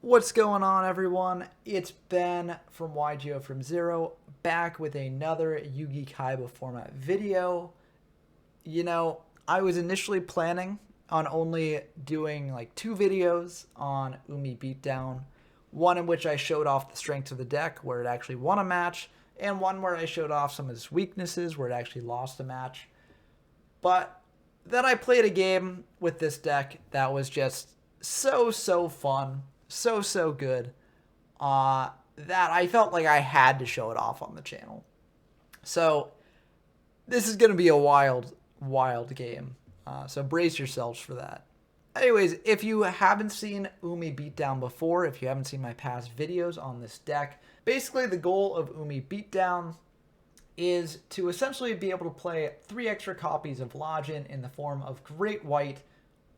What's going on, everyone? It's Ben from YGO from Zero, back with another Yugi-Kaiba format video. I was initially planning on only doing like 2 videos on Umi Beatdown, one in which I showed off the strengths of the deck where it actually won a match, and one where I showed off some of its weaknesses where it actually lost a match. But then I played a game with this deck that was just so fun, so good, that I felt like I had to show it off on the channel. So this is going to be a wild game. So brace yourselves for that. Anyways, if you haven't seen Umi Beatdown before, if you haven't seen my past videos on this deck, basically the goal of Umi Beatdown is to essentially be able to play 3 extra copies of Login in the form of Great White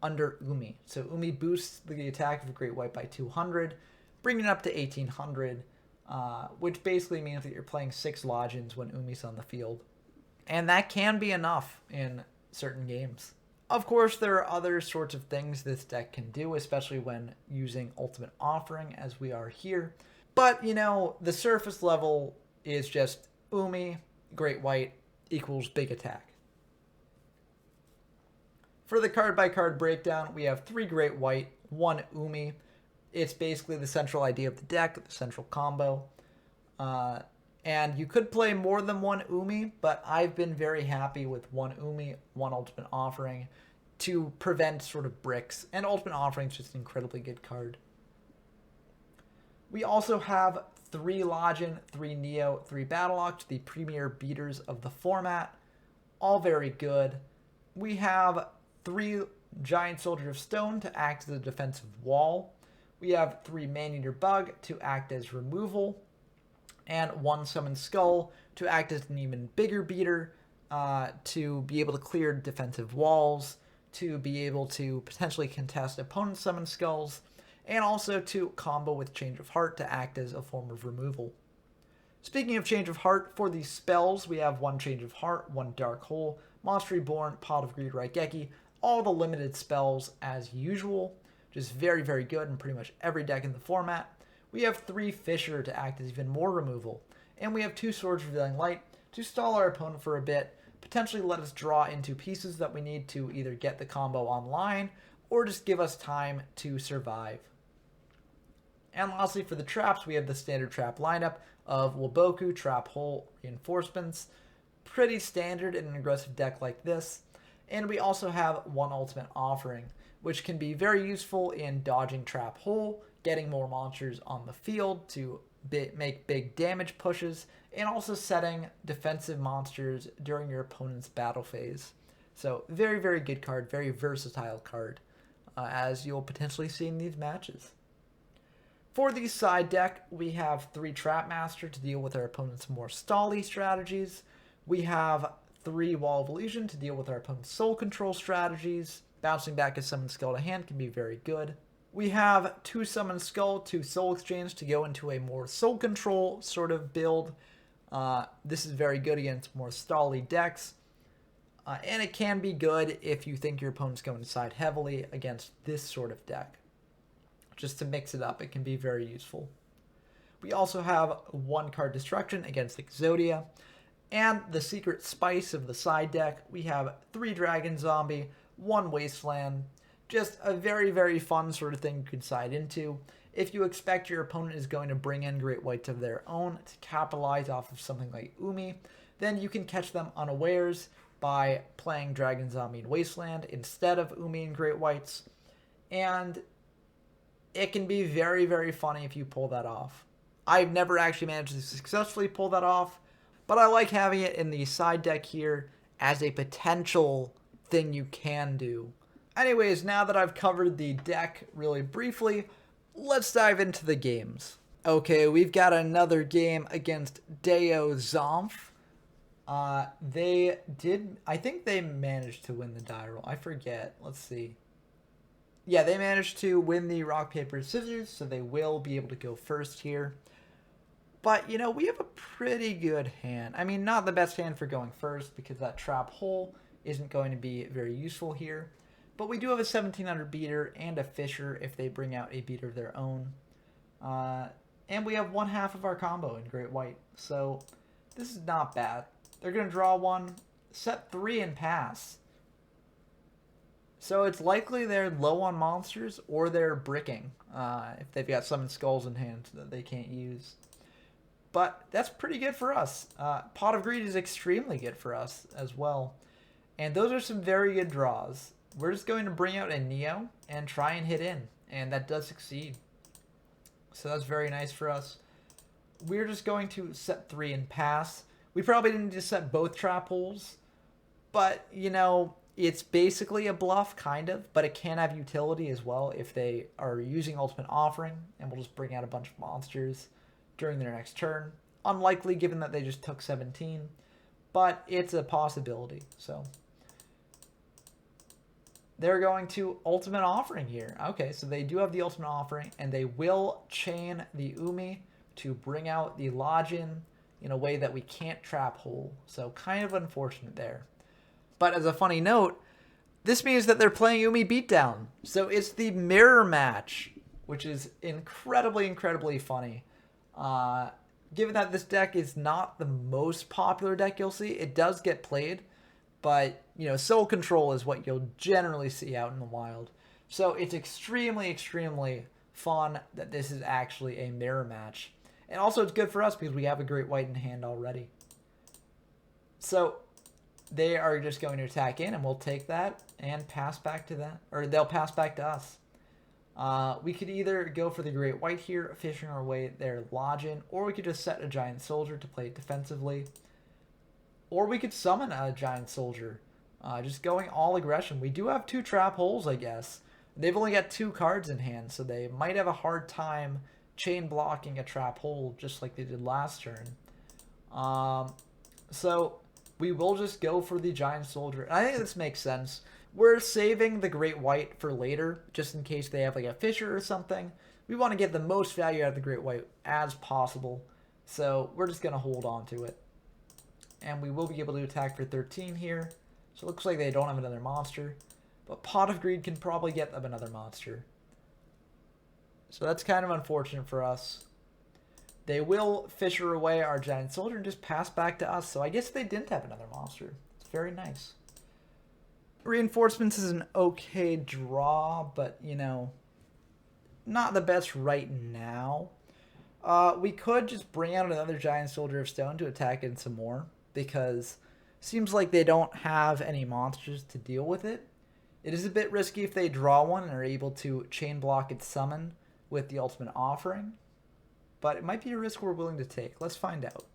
under Umi. So Umi boosts the attack of Great White by 200, bringing it up to 1800, which basically means that you're playing 6 Logins when Umi's on the field. And that can be enough in certain games. Of course, there are other sorts of things this deck can do, especially when using Ultimate Offering, as we are here. But, the surface level is just Umi, Great White, equals big attack. For the card-by-card breakdown, we have 3 Great White, 1 Umi. It's basically the central idea of the deck, the central combo. And you could play more than 1 Umi, but I've been very happy with 1 Umi, 1 Ultimate Offering to prevent sort of bricks. And Ultimate Offering is just an incredibly good card. We also have 3 Login, 3 Neo, 3 Battle-Oct, the premier beaters of the format. All very good. We have 3 Giant Soldier of Stone to act as a defensive wall. We have 3 Man-Eater Bug to act as removal. And 1 Summon Skull to act as an even bigger beater, to be able to clear defensive walls, to be able to potentially contest opponent Summon Skulls, and also to combo with Change of Heart to act as a form of removal. Speaking of Change of Heart, for the spells, we have 1 Change of Heart, 1 Dark Hole, Monster Reborn, Pot of Greed, Raigeki, all the limited spells as usual, just very good in pretty much every deck in the format. We have 3 Fissure to act as even more removal, and we have 2 Swords Revealing Light to stall our opponent for a bit, potentially let us draw into pieces that we need to either get the combo online or just give us time to survive. And lastly, for the traps, we have the standard trap lineup of Waboku, Trap Hole, Reinforcements. Pretty standard in an aggressive deck like this. And we also have 1 Ultimate Offering, which can be very useful in dodging Trap Hole, getting more monsters on the field to make big damage pushes, and also setting defensive monsters during your opponent's battle phase. So very good card, very versatile card, as you'll potentially see in these matches. For the side deck, we have 3 Trapmaster to deal with our opponent's more stally strategies. We have 3 Wall of Illusion to deal with our opponent's soul control strategies. Bouncing back a Summon Skull to hand can be very good. We have 2 Summon Skull, 2 Soul Exchange to go into a more soul control sort of build. This is very good against more stally decks. And it can be good if you think your opponent's going to side heavily against this sort of deck. Just to mix it up, it can be very useful. We also have 1 card Destruction against Exodia. And the secret spice of the side deck, we have 3 Dragon Zombie, 1 Wasteland. Just a very fun sort of thing you could side into. If you expect your opponent is going to bring in Great Whites of their own to capitalize off of something like Umi, then you can catch them unawares by playing Dragon Zombie and Wasteland instead of Umi and Great Whites. And it can be very funny if you pull that off. I've never actually managed to successfully pull that off, but I like having it in the side deck here as a potential thing you can do. Anyways, now that I've covered the deck really briefly, let's dive into the games. Okay, we've got another game against Deo Zomph. I think they managed to win the die roll. I forget. Let's see. Yeah, they managed to win the rock, paper, scissors, so they will be able to go first here. But, we have a pretty good hand. I mean, not the best hand for going first because that Trap Hole isn't going to be very useful here. But we do have a 1700 beater and a Fissure if they bring out a beater of their own. And we have one half of our combo in Great White. So this is not bad. They're going to draw one, set 3, and pass. So it's likely they're low on monsters or they're bricking if they've got Summon Skulls in hand that they can't use. But that's pretty good for us. Pot of Greed is extremely good for us as well. And those are some very good draws. We're just going to bring out a Neo and try and hit in. And that does succeed. So that's very nice for us. We're just going to set 3 and pass. We probably didn't just set both trap holes. But, you know, it's basically a bluff, kind of. But it can have utility as well if they are using Ultimate Offering. And we'll just bring out a bunch of monsters during their next turn. Unlikely given that they just took 17. But it's a possibility. So they're going to Ultimate Offering here. Okay, so they do have the Ultimate Offering, and they will chain the Umi to bring out the Lodgin in a way that we can't trap hole. So kind of unfortunate there. But as a funny note, this means that they're playing Umi Beatdown. So it's the mirror match, which is incredibly, incredibly funny. Given that this deck is not the most popular deck you'll see, it does get played. But, you know, Soul Control is what you'll generally see out in the wild. So it's extremely, extremely fun that this is actually a mirror match. And also it's good for us because we have a Great White in hand already. So they are just going to attack in, and we'll take that and pass back to them. Or they'll pass back to us. We could either go for the Great White here, fishing our way their Lodgin, or we could just set a Giant Soldier to play it defensively. Or we could summon a Giant Soldier, just going all aggression. We do have 2 trap holes, I guess. They've only got 2 cards in hand, so they might have a hard time chain blocking a trap hole, just like they did last turn. So we will just go for the Giant Soldier. I think this makes sense. We're saving the Great White for later, just in case they have like a Fisher or something. We want to get the most value out of the Great White as possible. So we're just going to hold on to it. And we will be able to attack for 13 here. So it looks like they don't have another monster. But Pot of Greed can probably get them another monster. So that's kind of unfortunate for us. They will Fisher away our Giant Soldier and just pass back to us. So I guess they didn't have another monster. It's very nice. Reinforcements is an okay draw, but, you know, not the best right now. We could just bring out another Giant Soldier of Stone to attack in some more, because it seems like they don't have any monsters to deal with it. It is a bit risky if they draw one and are able to chain block its summon with the Ultimate Offering, but it might be a risk we're willing to take. Let's find out.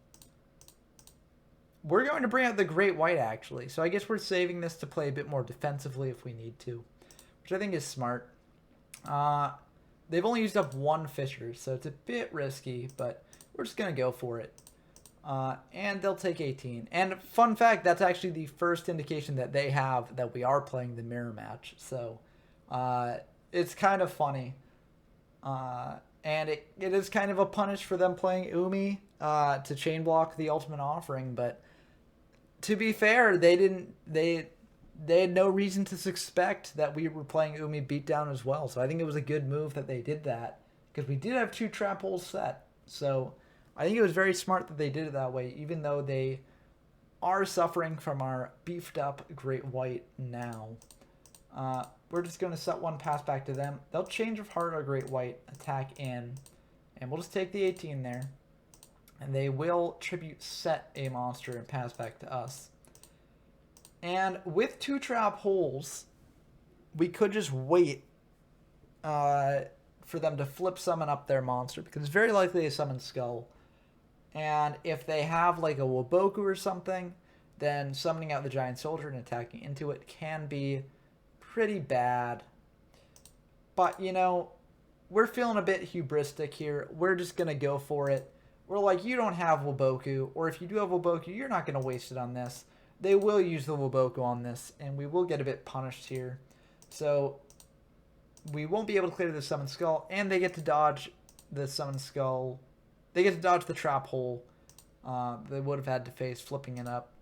We're going to bring out the Great White, actually, so I guess we're saving this to play a bit more defensively if we need to, which I think is smart. They've only used up 1 Fisher, so it's a bit risky, but we're just going to go for it. And they'll take 18. And fun fact, that's actually the first indication that they have that we are playing the mirror match. So it's kind of funny. And it is kind of a punish for them playing Umi to chain block the Ultimate Offering. But to be fair, they had no reason to suspect that we were playing Umi Beatdown as well. So I think it was a good move that they did that, because we did have 2 trap holes set. So I think it was very smart that they did it that way, even though they are suffering from our beefed up Great White now. We're just going to set 1, pass back to them. They'll Change of Heart our Great White, attack in, and we'll just take the 18 there. And they will tribute set a monster and pass back to us. And with 2 trap holes, we could just wait for them to flip summon up their monster, because it's very likely they summon Skull. And if they have like a Waboku or something, then summoning out the Giant Soldier and attacking into it can be pretty bad. But, you know, we're feeling a bit hubristic here. We're just going to go for it. We're like, you don't have Waboku, or if you do have Waboku, you're not going to waste it on this. They will use the Waboku on this, and we will get a bit punished here. So we won't be able to clear the Summon Skull, and they get to dodge the Summon Skull. They get to dodge the trap hole. They would have had to face flipping it up.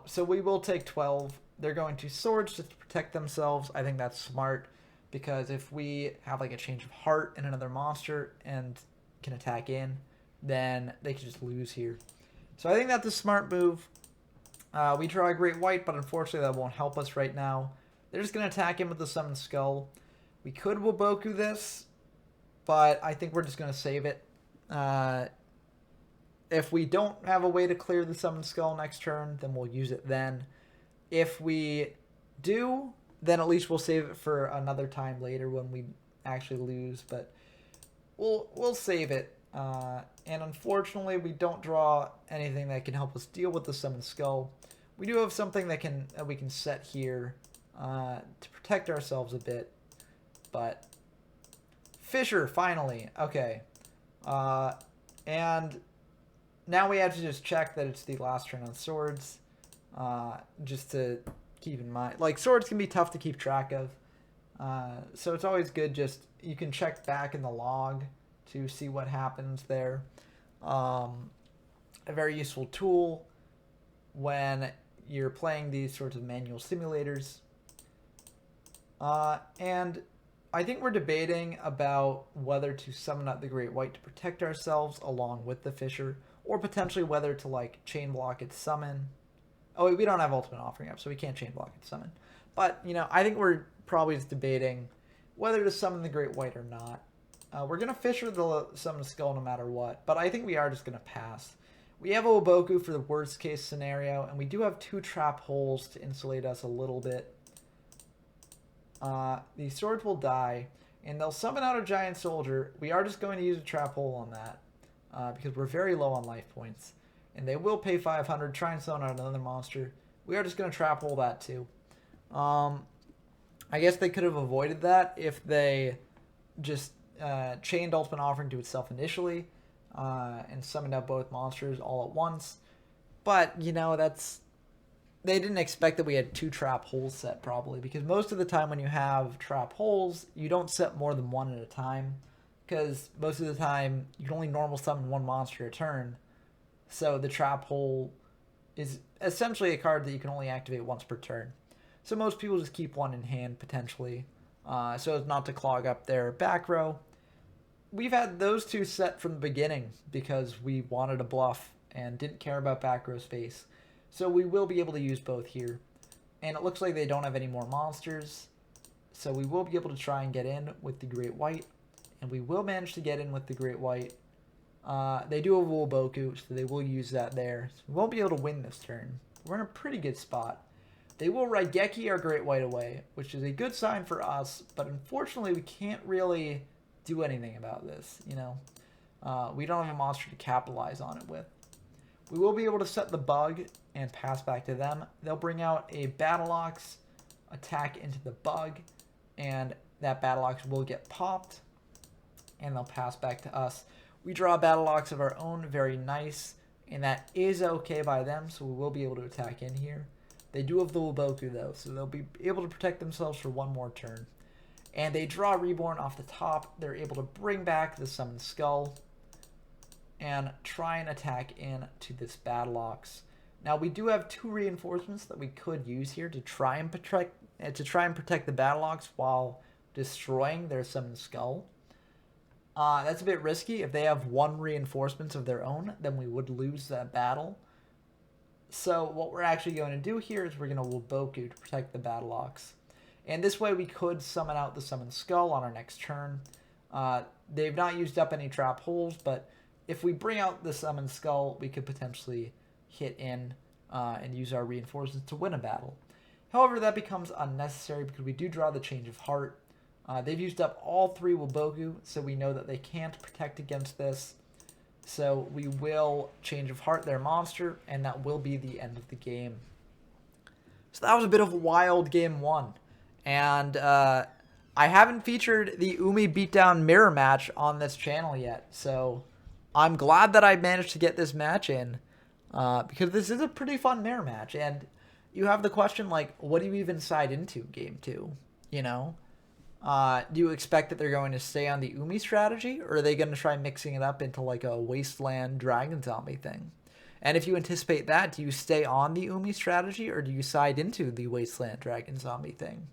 So we will take 12. They're going to Swords just to protect themselves. I think that's smart. because if we have like a change of heart in another monster and can attack in, then they could just lose here. So I think that's a smart move. We draw a Great White, but unfortunately that won't help us right now. They're just going to attack him with the Summoned Skull. We could Waboku this, but I think we're just going to save it. If we don't have a way to clear the Summoned Skull next turn, then we'll use it then. If we do, then at least we'll save it for another time later when we actually lose, but we'll save it. And unfortunately, we don't draw anything that can help us deal with the Summoned Skull. We do have something that we can set here to protect ourselves a bit, but Fissure, finally. Okay. And now we have to just check that it's the last turn on swords, just to keep in mind. Like, swords can be tough to keep track of, so it's always good just, you can check back in the log to see what happens there. A very useful tool when you're playing these sorts of manual simulators. And I think we're debating about whether to summon out the Great White to protect ourselves along with the Fissure, or potentially whether to like chain block its summon. Oh, wait, we don't have Ultimate Offering up, so we can't chain block its summon. But, you know, I think we're probably just debating whether to summon the Great White or not. We're going to Fissure the Summoned Skull no matter what, but I think we are just going to pass. We have a Waboku for the worst case scenario, and we do have 2 trap holes to insulate us a little bit. The swords will die, and they'll summon out a giant soldier. We are just going to use a trap hole on that, because we're very low on life points. And they will pay 500, try and summon out another monster. We are just going to trap hole that too. I guess they could have avoided that if they just chained Ultimate Offering to itself initially, and summoned out both monsters all at once. But, you know, they didn't expect that we had 2 trap holes set, probably, because most of the time when you have trap holes, you don't set more than 1 at a time, because most of the time you can only normal summon 1 monster a turn. So the trap hole is essentially a card that you can only activate once per turn. So most people just keep 1 in hand, potentially, so as not to clog up their back row. We've had those 2 set from the beginning because we wanted a bluff and didn't care about back row space. So we will be able to use both here. And it looks like they don't have any more monsters, so we will be able to try and get in with the Great White. And we will manage to get in with the Great White. They do have Waboku, so they will use that there. So we won't be able to win this turn. We're in a pretty good spot. They will Raigeki our Great White away, which is a good sign for us, but unfortunately we can't really do anything about this, you know. We don't have a monster to capitalize on it with. We will be able to set the bug and pass back to them. They'll bring out a Battle Ox, attack into the bug, and that Battle Ox will get popped, and they'll pass back to us. We draw a Battle Ox of our own, very nice, and that is okay by them, so we will be able to attack in here. They do have the Waboku, though, so they'll be able to protect themselves for 1 more turn. And they draw Reborn off the top. They're able to bring back the Summoned Skull and try and attack in to this Battle Ox. Now, we do have 2 reinforcements that we could use here to try and protect the Battle Ox while destroying their Summoned Skull. That's a bit risky. If they have 1 reinforcement of their own, then we would lose that battle. So what we're actually going to do here is we're going to Waboku to protect the Battle Ox. And this way we could summon out the Summoned Skull on our next turn. They've not used up any trap holes, but if we bring out the Summoned Skull, we could potentially hit in and use our reinforcements to win a battle. However, that becomes unnecessary because we do draw the Change of Heart. They've used up all 3 Waboku, so we know that they can't protect against this. So we will Change of Heart their monster, and that will be the end of the game. So that was a bit of a wild game 1. And I haven't featured the Umi beatdown mirror match on this channel yet. So I'm glad that I managed to get this match in, because this is a pretty fun mirror match. And you have the question, like, what do you even side into game 2? You know? Do you expect that they're going to stay on the Umi strategy, or are they going to try mixing it up into like a Wasteland Dragon Zombie thing? And if you anticipate that, do you stay on the Umi strategy, or do you side into the Wasteland Dragon Zombie thing?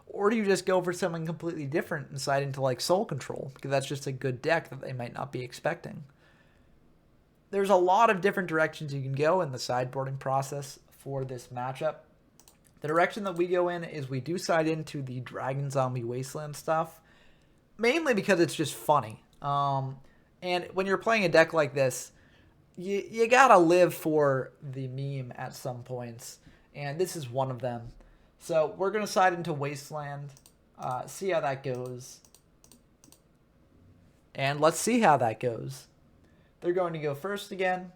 Or do you just go for something completely different and decide into like Soul Control? Because that's just a good deck that they might not be expecting. There's a lot of different directions you can go in the sideboarding process for this matchup. The direction that we go in is we do side into the Dragon Zombie Wasteland stuff, mainly because it's just funny. And when you're playing a deck like this, you gotta live for the meme at some points, and this is one of them. So we're gonna side into Wasteland, see how that goes, and let's see how that goes. They're going to go first again.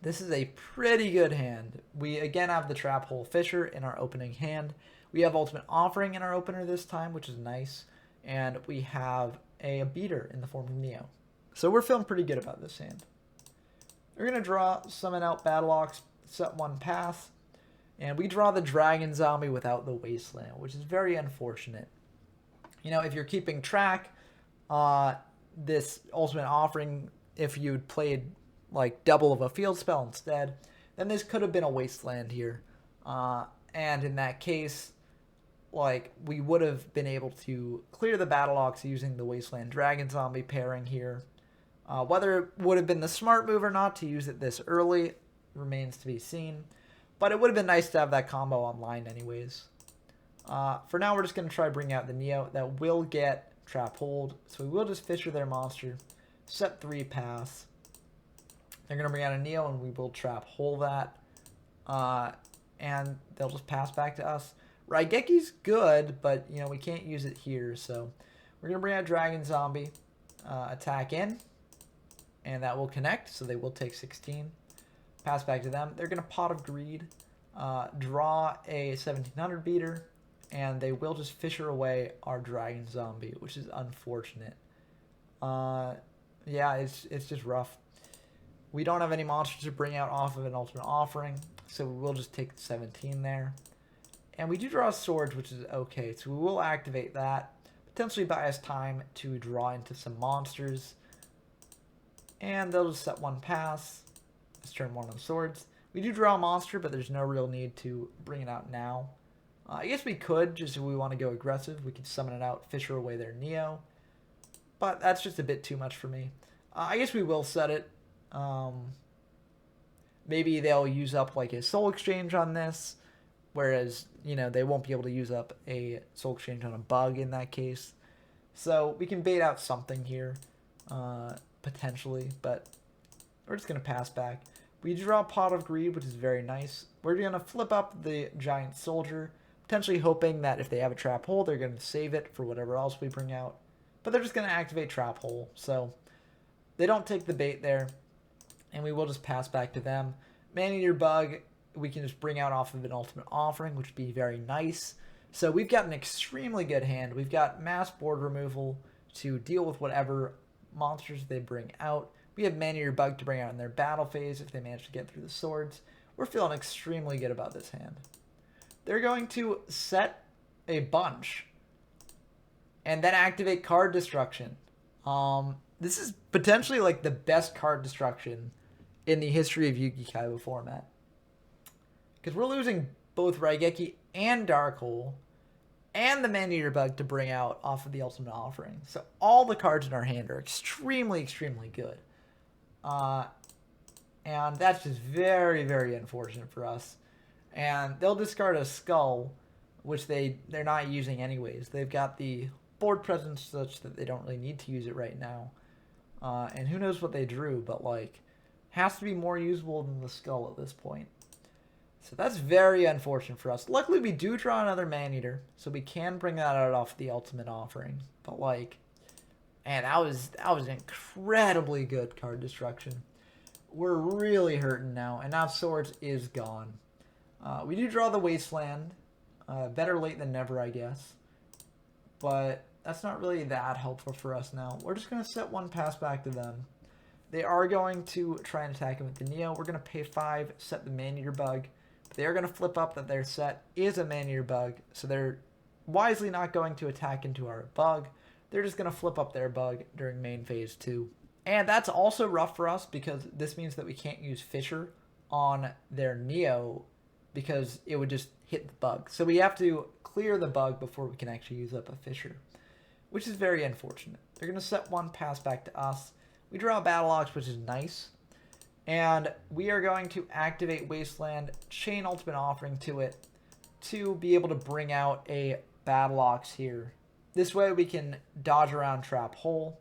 This is a pretty good hand. We again have the Trap Hole Fisher in our opening hand. We have Ultimate Offering in our opener this time, which is nice, and we have a beater in the form of Neo. So we're feeling pretty good about this hand. We're going to draw, summon out Battle Ox, set one pass, and we draw the Dragon Zombie without the Wasteland, which is very unfortunate. You know, if you're keeping track, this Ultimate Offering, if you'd played like double of a field spell instead, then this could have been a Wasteland here. And in that case, like, we would have been able to clear the Battle Ox using the Wasteland Dragon Zombie pairing here. Whether it would have been the smart move or not to use it this early remains to be seen. But it would have been nice to have that combo online anyways. For now, we're just going to try bringing out the Neo. That will get Trap Hold. So we will just Fisher their monster. Set 3 pass. They're going to bring out a Neo, and we will Trap Hole that. And they'll just pass back to us. Raigeki's good, but, you know, we can't use it here. So we're going to bring out Dragon Zombie. Attack in. And that will connect, so they will take 16. Pass back to them. They're going to Pot of Greed, draw a 1700 beater, and they will just Fisher away our Dragon Zombie, which is unfortunate. Yeah, it's just rough. We don't have any monsters to bring out off of an Ultimate Offering, so we will just take 17 there. And we do draw Swords, which is okay, so we will activate that. Potentially buy us time to draw into some monsters. And they'll just set one pass. Let's turn 1 on Swords. We do draw a monster, but there's no real need to bring it out now. I guess we could, just if we want to go aggressive. We could summon it out, Fisher away their Neo. But that's just a bit too much for me. I guess we will set it. Maybe they'll use up like a Soul Exchange on this. Whereas, you know, they won't be able to use up a Soul Exchange on a bug in that case. So we can bait out something here. Potentially, but we're just going to pass back. We draw Pot of Greed, which is very nice. We're going to flip up the Giant Soldier, potentially hoping that if they have a Trap Hole, they're going to save it for whatever else we bring out. But they're just going to activate Trap Hole, so they don't take the bait there, and we will just pass back to them. Man-Eater Bug, we can just bring out off of an Ultimate Offering, which would be very nice. So we've got an extremely good hand. We've got mass board removal to deal with whatever monsters they bring out. We have Man-Eater Bug to bring out in their battle phase if they manage to get through the swords. We're feeling extremely good about this hand. They're going to set a bunch and then activate card destruction. This is potentially like the best card destruction in the history of Yugi-Kaiba format. Because we're losing both Raigeki and Dark Hole and the Man-Eater Bug to bring out off of the Ultimate Offering. So all the cards in our hand are extremely, extremely good. And that's just very, very unfortunate for us. And they'll discard a Skull, which they're not using anyways. They've got the board presence such that they don't really need to use it right now. And who knows what they drew, but like, has to be more usable than the Skull at this point. So that's very unfortunate for us. Luckily, we do draw another Man-Eater, so we can bring that out off the Ultimate Offering. But like, man, that was incredibly good card destruction. We're really hurting now, and now Swords is gone. We do draw the Wasteland. Better late than never, I guess. But that's not really that helpful for us now. We're just going to set one pass back to them. They are going to try and attack him with the Neo. We're going to pay 5, set the Man-Eater Bug. They are going to flip up that their set is a Man-Eater Bug, so they're wisely not going to attack into our bug. They're just going to flip up their bug during main phase 2. And that's also rough for us because this means that we can't use Fisher on their Neo because it would just hit the bug. So we have to clear the bug before we can actually use up a Fisher, which is very unfortunate. They're going to set one, pass back to us. We draw a Battle Ox, which is nice. And we are going to activate Wasteland, chain Ultimate Offering to it to be able to bring out a Battle Ox here. This way we can dodge around Trap Hole,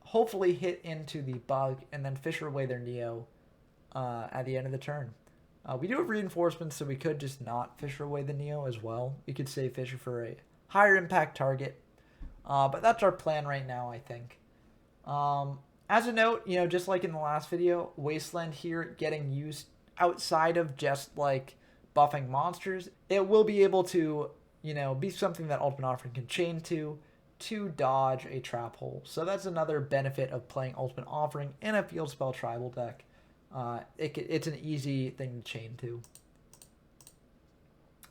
hopefully hit into the bug, and then Fisher away their Neo at the end of the turn. We do have reinforcements, so we could just not Fisher away the Neo as well. We could save Fisher for a higher impact target. But that's our plan right now, I think. As a note, just like in the last video, Wasteland here getting used outside of just like buffing monsters, it will be able to, be something that Ultimate Offering can chain to dodge a Trap Hole. So that's another benefit of playing Ultimate Offering in a Field Spell Tribal deck. It's an easy thing to chain to.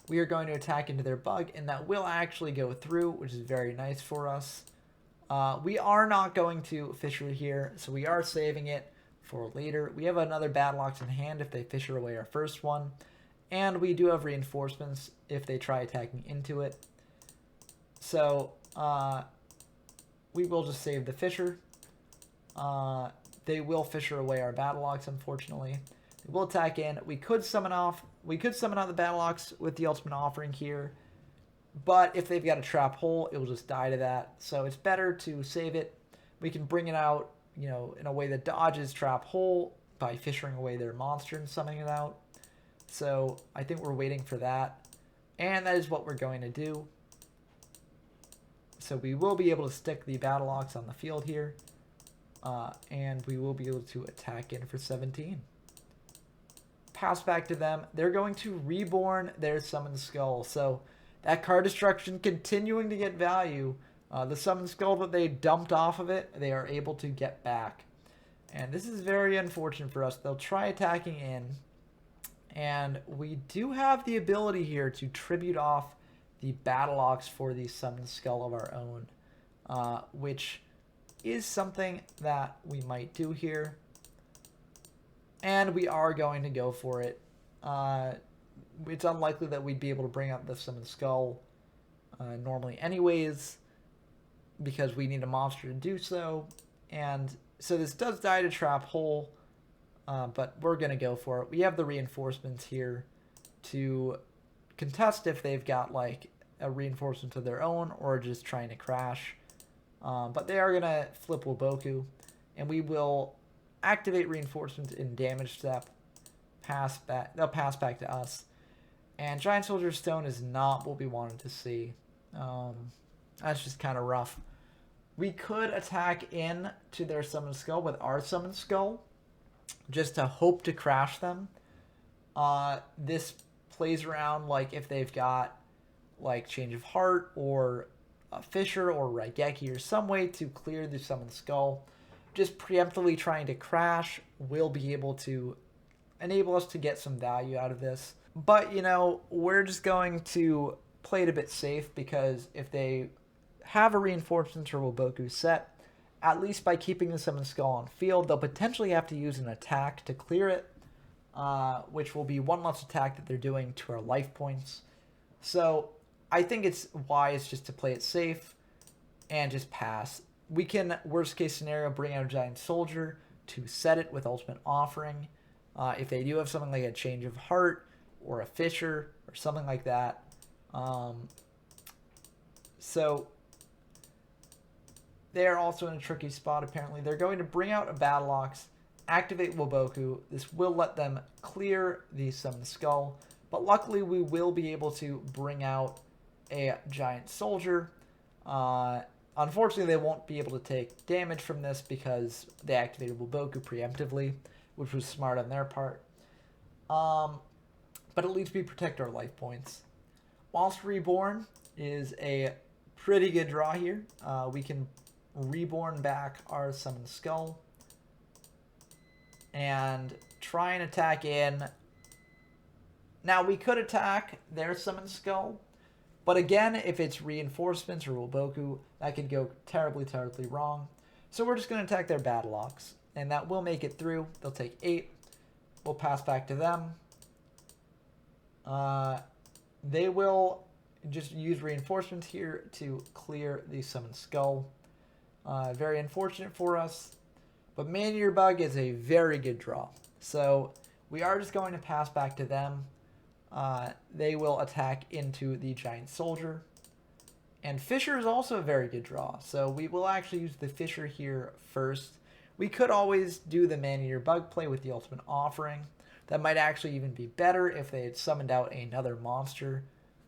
We are going to attack into their bug, and that will actually go through, which is very nice for us. We are not going to Fisher here, so we are saving it for later. We have another Battle Ox in hand if they Fisher away our first one. And we do have reinforcements if they try attacking into it. So we will just save the Fisher. They will Fisher away our Battle Ox, unfortunately. They will attack in. We could summon out the Battle Ox with the Ultimate Offering here. But if they've got a Trap Hole, it will just die to that. So it's better to save it. We can bring it out, in a way that dodges Trap Hole by fishing away their monster and summoning it out. So I think we're waiting for that. And that is what we're going to do. So we will be able to stick the Battle Ox on the field here. And we will be able to attack in for 17. Pass back to them. They're going to reborn their Summoned Skull. So that card destruction continuing to get value. The Summoned Skull that they dumped off of it, they are able to get back. And this is very unfortunate for us. They'll try attacking in. And we do have the ability here to tribute off the Battle Ox for the Summoned Skull of our own. Which is something that we might do here. And we are going to go for it. It's unlikely that we'd be able to bring out the Summoned Skull normally anyways, because we need a monster to do so. And so this does die to Trap Hole, but we're going to go for it. We have the reinforcements here to contest if they've got like a reinforcement of their own or just trying to crash. But they are going to flip Waboku, and we will activate reinforcements in damage step. They'll pass back to us. And Giant Soldier of Stone is not what we wanted to see. That's just kind of rough. We could attack in to their Summoned Skull with our Summoned Skull, just to hope to crash them. This plays around like if they've got like Change of Heart or Fisher or Raigeki or some way to clear the Summoned Skull. Just preemptively trying to crash will be able to enable us to get some value out of this. But, we're just going to play it a bit safe, because if they have a reinforcement or Waboku set, at least by keeping the Summoned Skull on field, they'll potentially have to use an attack to clear it, which will be one less attack that they're doing to our life points. So I think it's wise just to play it safe and just pass. We can, worst case scenario, bring out a Giant Soldier to set it with Ultimate Offering. If they do have something like a Change of Heart or a Fisher or something like that. So they're also in a tricky spot, apparently. They're going to bring out a Battle Ox, activate Waboku. This will let them clear the Summoned Skull. But luckily, we will be able to bring out a Giant Soldier. Unfortunately, they won't be able to take damage from this because they activated Waboku preemptively, which was smart on their part. But at least we protect our life points. Whilst Reborn is a pretty good draw here. We can Reborn back our Summoned Skull and try and attack in. Now, we could attack their Summoned Skull, but again, if it's reinforcements or Waboku, that could go terribly, terribly wrong. So we're just going to attack their Battle Ox, and that will make it through. They'll take 8. We'll pass back to them. They will just use reinforcements here to clear the Summoned Skull. Very unfortunate for us. But Man-Eater Bug is a very good draw. So we are just going to pass back to them. They will attack into the Giant Soldier. And Fisher is also a very good draw. So we will actually use the Fisher here first. We could always do the Man-Eater Bug play with the Ultimate Offering. That might actually even be better if they had summoned out another monster.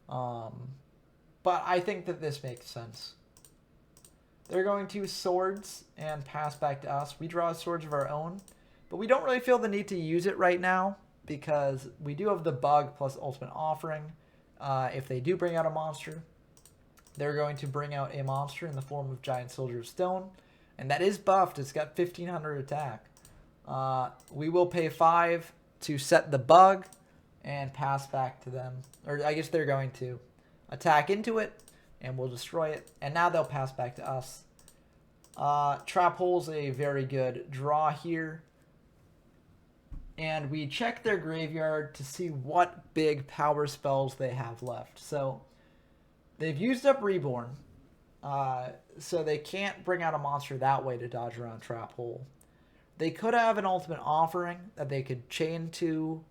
But I think that this makes sense. They're going to Swords and pass back to us. We draw Swords of our own. But we don't really feel the need to use it right now, because we do have the Bug plus Ultimate Offering. If they do bring out a monster, they're going to bring out a monster in the form of Giant Soldier of Stone. And that is buffed. It's got 1500 attack. We will pay 5 to set the Bug and pass back to them. Or I guess they're going to attack into it and we'll destroy it. And now they'll pass back to us. Trap Hole's a very good draw here. And we check their graveyard to see what big power spells they have left. So they've used up Reborn. So they can't bring out a monster that way to dodge around Trap Hole. They could have an Ultimate Offering that they could chain to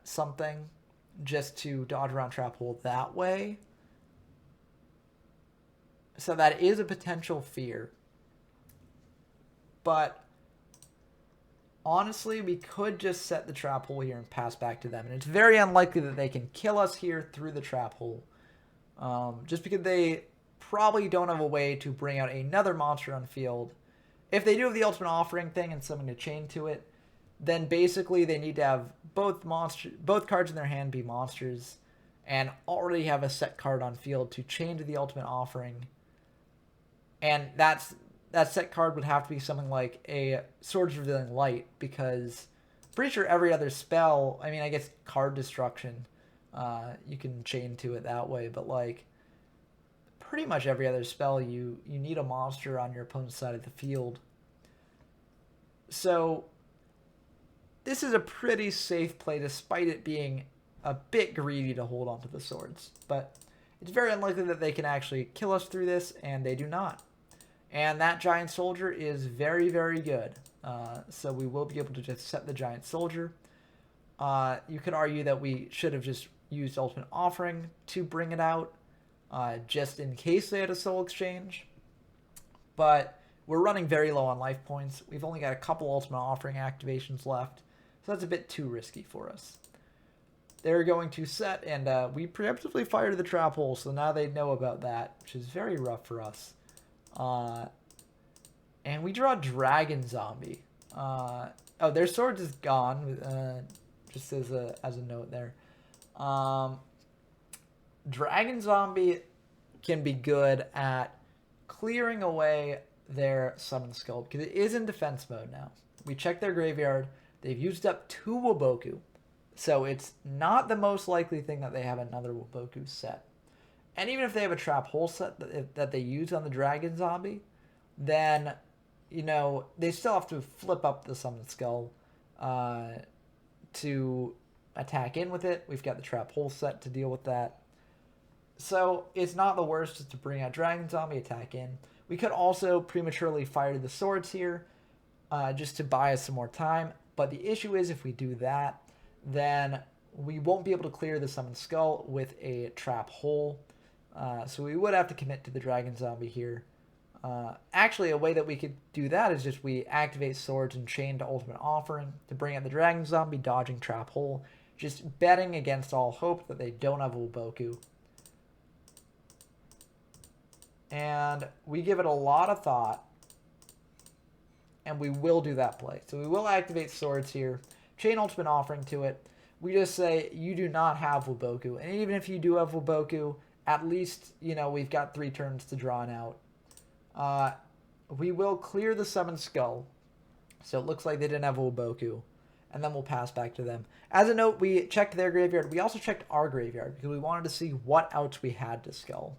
something just to dodge around Trap Hole that way. So that is a potential fear. But honestly, we could just set the Trap Hole here and pass back to them. And it's very unlikely that they can kill us here through the Trap Hole. Just because they probably don't have a way to bring out another monster on field. If they do have the Ultimate Offering thing and something to chain to it, then basically they need to have both cards in their hand be monsters and already have a set card on field to chain to the Ultimate Offering. And that set card would have to be something like a Swords Revealing Light, because I'm pretty sure every other spell, I mean, I guess Card Destruction, you can chain to it that way, but like pretty much every other spell you need a monster on your opponent's side of the field. So this is a pretty safe play despite it being a bit greedy to hold onto the swords. But it's very unlikely that they can actually kill us through this, and they do not. And that Giant Soldier is very, very good. So we will be able to just set the Giant Soldier. You could argue that we should have just used Ultimate Offering to bring it out, just in case they had a Soul Exchange. But we're running very low on life points. We've only got a couple Ultimate Offering activations left, so that's a bit too risky for us. They're going to set, and we preemptively fired the Trap Hole, so now they know about that, which is very rough for us. And we draw Dragon Zombie. Oh, their swords is gone, just as a note there. Dragon Zombie can be good at clearing away their Summon Skull, because it is in defense mode now. We check their graveyard. They've used up 2 Waboku, so it's not the most likely thing that they have another Waboku set. And even if they have a Trap Hole set that they use on the Dragon Zombie, then, you know, they still have to flip up the Summon Skull to attack in with it. We've got the Trap Hole set to deal with that. So it's not the worst just to bring out Dragon Zombie, attack in. We could also prematurely fire the swords here just to buy us some more time. But the issue is if we do that, then we won't be able to clear the Summon Skull with a Trap Hole. So we would have to commit to the Dragon Zombie here. Actually, a way that we could do that is just we activate swords and chain to Ultimate Offering to bring out the Dragon Zombie, dodging Trap Hole. Just betting against all hope that they don't have Waboku. And we give it a lot of thought. And we will do that play. So we will activate swords here. Chain Ultimate Offering to it. We just say, you do not have Waboku. And even if you do have Waboku, at least, you know, we've got 3 turns to draw it out. We will clear the Summon Skull. So it looks like they didn't have Waboku. And then we'll pass back to them. As a note, we checked their graveyard. We also checked our graveyard because we wanted to see what outs we had to Skull.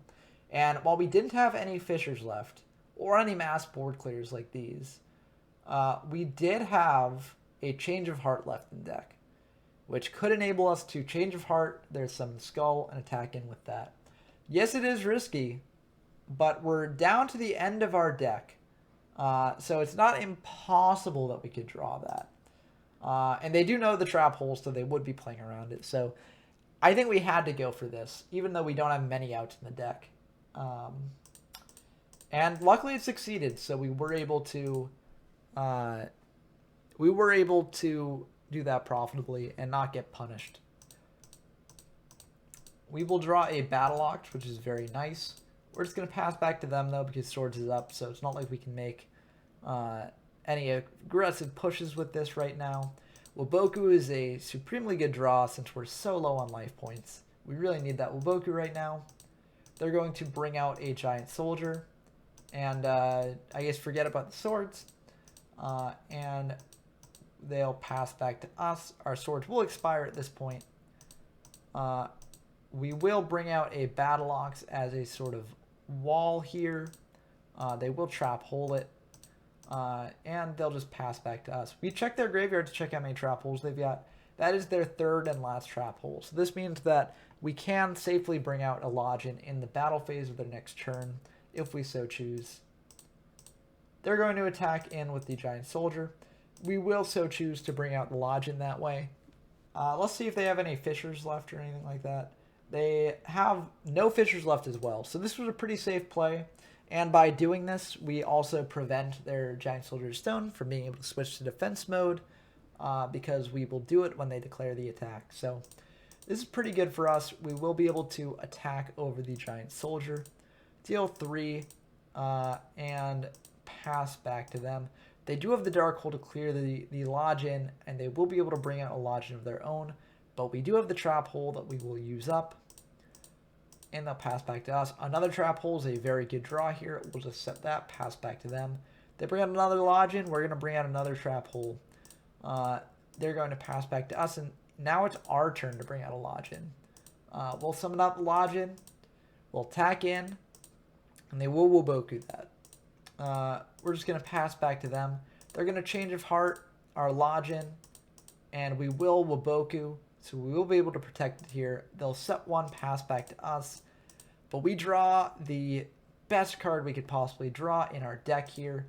And while we didn't have any Fissures left, or any mass board clears like these, we did have a Change of Heart left in deck. which could enable us to change of heart. There's some skull and attack in with that. Yes, it is risky, but we're down to the end of our deck. So it's not impossible that we could draw that. And they do know the trap holes, so they would be playing around it. So I think we had to go for this, even though we don't have many outs in the deck. And luckily it succeeded, so we were able to do that profitably and not get punished. We will draw a Battle Ox, which is very nice. We're just going to pass back to them, though, because Swords is up, so it's not like we can make any aggressive pushes with this right now. Waboku is a supremely good draw since we're so low on life points. We really need that Waboku right now. They're going to bring out a Giant Soldier, and I guess forget about the Swords, and they'll pass back to us. Our Swords will expire at this point. We will bring out a Battle Ox as a sort of wall here. They will trap hole it, and they'll just pass back to us. We check their graveyard to check how many trap holes they've got. That is their third and last trap hole. So this means that we can safely bring out a Lodgin in the battle phase of their next turn, if we so choose. They're going to attack in with the Giant Soldier. We will so choose to bring out the Lodgin that way. Let's see if they have any Fissures left or anything like that. They have no Fissures left as well, so this was a pretty safe play. And by doing this, we also prevent their Giant Soldier Stone from being able to switch to defense mode, because we will do it when they declare the attack. So this is pretty good for us. We will be able to attack over the Giant Soldier, deal 3, and pass back to them. They do have the Dark Hole to clear the Lodgin, and they will be able to bring out a Lodgin of their own, but we do have the Trap Hole that we will use up, and they'll pass back to us. Another Trap Hole is a very good draw here. We'll just set that, pass back to them. They bring out another Lodgin, we're going to bring out another Trap Hole. They're going to pass back to us, and now it's our turn to bring out a Lodgin. We'll summon out the Lodgin, we'll attack in, and they will Waboku that. We're just going to pass back to them. They're going to change of heart our Lodgin, and we will Waboku, so we will be able to protect it here. They'll set 1, pass back to us, but we draw the best card we could possibly draw in our deck here.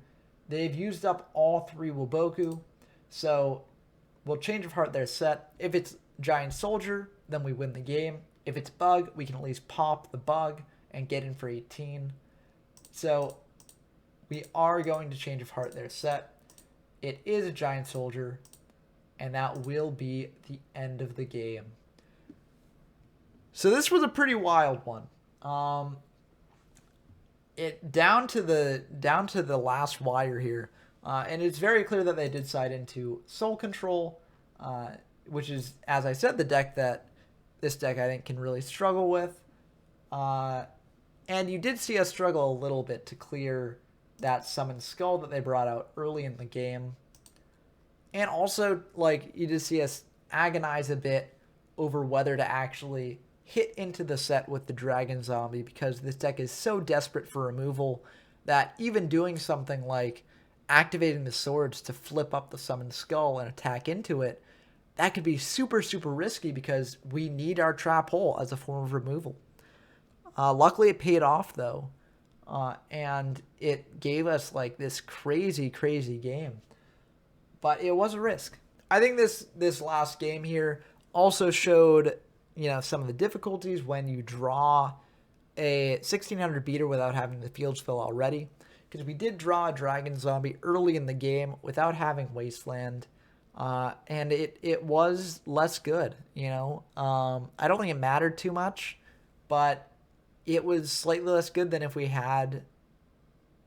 They've used up all 3 Waboku, so we'll change of heart their set. If it's Giant Soldier, then we win the game. If it's Bug, we can at least pop the Bug and get in for 18. So we are going to change of heart their set. It is a Giant Soldier, and that will be the end of the game. So this was a pretty wild one. It down to the last wire here, and it's very clear that they did side into Soul Control, which is, as I said, the deck that this deck I think can really struggle with. And you did see us struggle a little bit to clear that Summon Skull that they brought out early in the game. And also, like, you did see us agonize a bit over whether to actually hit into the set with the Dragon Zombie, because this deck is so desperate for removal that even doing something like activating the Swords to flip up the Summoned Skull and attack into it, that could be super, super risky because we need our Trap Hole as a form of removal. Luckily, it paid off, though, and it gave us, like, this crazy, crazy game. But it was a risk. I think this last game here also showed, you know, some of the difficulties when you draw a 1600 beater without having the fields fill already. Because we did draw a Dragon Zombie early in the game without having Wasteland. And it was less good, you know. I don't think it mattered too much, but it was slightly less good than if we had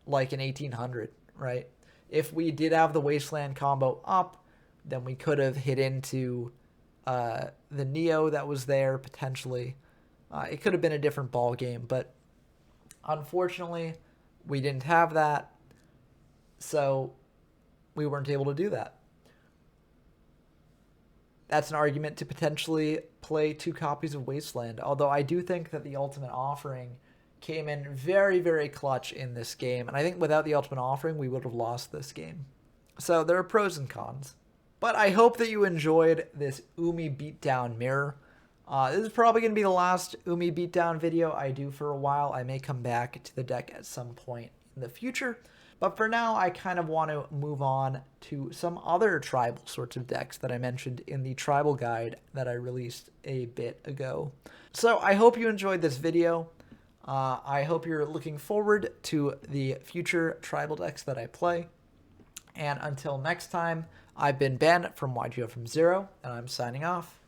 like an 1800, right? If we did have the Wasteland combo up, then we could have hit into the Neo that was there potentially. It could have been a different ball game, but unfortunately, we didn't have that, so we weren't able to do that. That's an argument to potentially play 2 copies of Wasteland, although I do think that the Ultimate Offering came in very, very clutch in this game, and I think without the Ultimate Offering, we would have lost this game. So there are pros and cons, but But I hope that you enjoyed this Umi beatdown mirror. This is probably going to be the last Umi beatdown video I do for a while. I may come back to the deck at some point in the future. But for now, I kind of want to move on to some other tribal sorts of decks that I mentioned in the tribal guide that I released a bit ago. So I hope you enjoyed this video. I hope you're looking forward to the future tribal decks that I play. And until next time, I've been Ben from YGO from Zero, and I'm signing off.